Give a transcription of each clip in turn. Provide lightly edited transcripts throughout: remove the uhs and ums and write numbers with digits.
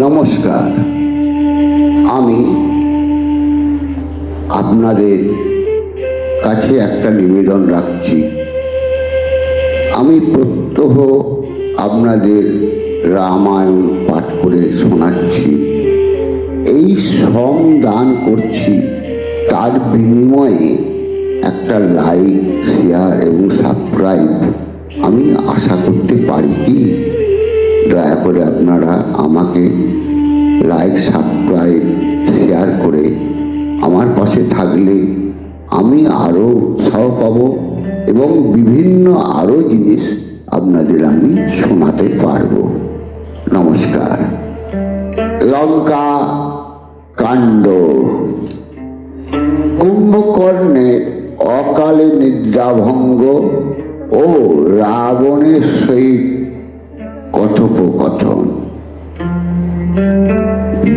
নমস্কার। আমি আপনাদের কাছে একটা নিবেদন রাখছি। আমি প্রত্যহ আপনাদের রামায়ণ পাঠ করে শোনাচ্ছি, এই শ্রম দান করছি। তার বিনিময়ে একটা লাইক, শেয়ার এবং সাবস্ক্রাইব আমি আশা করতে পারি কি? দয়া করে আপনারা আমাকে লাইক, সাবস্ক্রাইব, শেয়ার করে আমার পাশে থাকলে আমি আরও উৎসাহ পাব এবং বিভিন্ন আরও জিনিস আপনাদের আমি শোনাতে পারব। নমস্কার। লঙ্কা কাণ্ড। কুম্ভকর্ণের অকালে নিদ্রাভঙ্গ ও রাবণের সহিত কথোপকথন।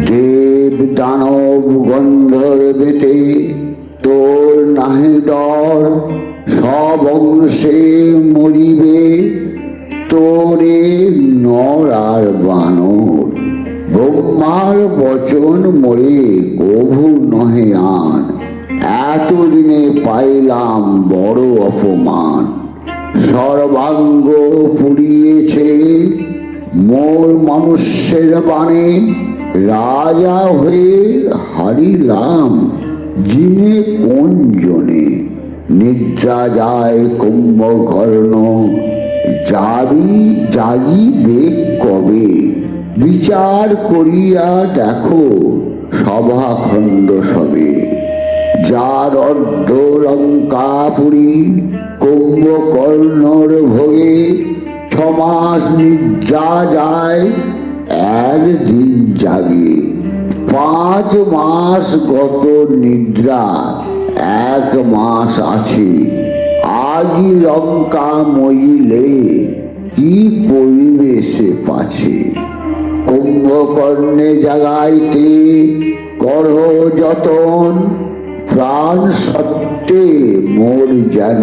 দেব দানব গন্ধর্বেতে তোর নাহি ডর, সব অংশে মরিবে তোরে নর আর বানর। ব্রহ্মার বচন মোরে কভু নহে আন, এতদিনে পাইলাম বড় অপমান। সর্বাঙ্গ পুড়িয়েছে মোর মানুষের বাণে, রাজা হয়ে হারিলাম জিনে কোন জনে। নিদ্রা যায় কুম্ভকর্ণ, জাগিবে কবে। বিচার করিয়া দেখো সভাখণ্ড সবে। যার অর্ধ লঙ্কাপুরী কুম্ভকর্ণর ভোগে, 6 মাস নিদ্রা যায় একদিন জাগে। 5 মাস গত নিদ্রা 1 মাস আছে, আজি লঙ্কা মইলে কি করিবে সে পাছে। কুম্ভকর্ণে জাগাইতে করহ যতন, প্রাণ সত্ত্বে মোর যেন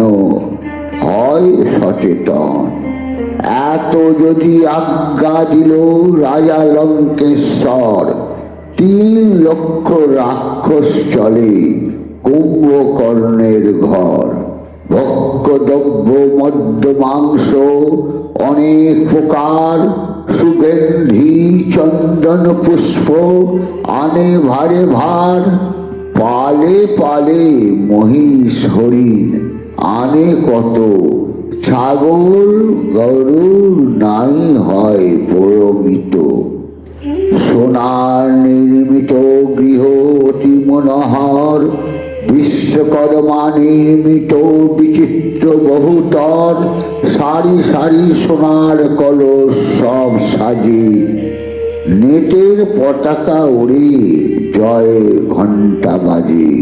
হয় সচেতন। এত যদি আজ্ঞা দিল রাজা লঙ্কেশ্বর, 3 লক্ষ রাক্ষস চলে কুম্ভকর্ণের ঘর। ভক্ষ দ্রব্য মদ্য মাংস অনেক প্রকার, সুগন্ধি চন্দন পুষ্প আনে ভারে ভার। পালে পালে মহিষ হরিণ আনে কত, ছাগল গরুর নাই হয় পরমিত। সোনার নির্মিত গৃহ অতি মনোহর, বিশ্বকর্মা নির্মিত বিচিত্র বহুতর। সারি সারি সোনার কলস সব সাজে, নেটের পতাকা উড়ে জয় ঘণ্টা বাজে।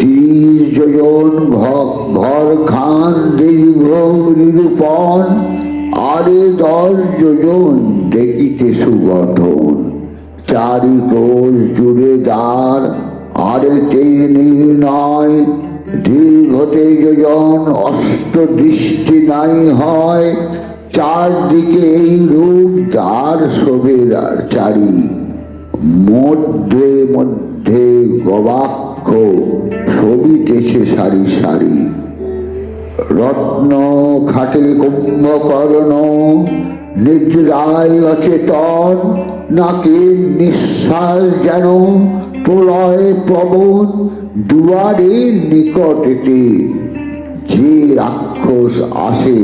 30 যোজন ঘর খান দীর্ঘ নিরূপণ, আরে 10 যোজন দেখিতে সুগঠন। 4 ক্রোশ জুড়ে দ্বার, আরেতে নির্ণয়। দীর্ঘতে যোজন অষ্টদৃষ্টি নাই হয়, 4 দিকে এই রূপ দ্বার শোভে চারি। মধ্যে মধ্যে গবাক্ষ শোভিতেছে সারি সারি। রত্ন খাটে কুম্ভকর্ণ নিদ্রায় অচেতন, নাকে নিঃশ্বাস যেন প্রলয় প্রবণ। দুয়ারের নিকটেতে যে রাক্ষস আসে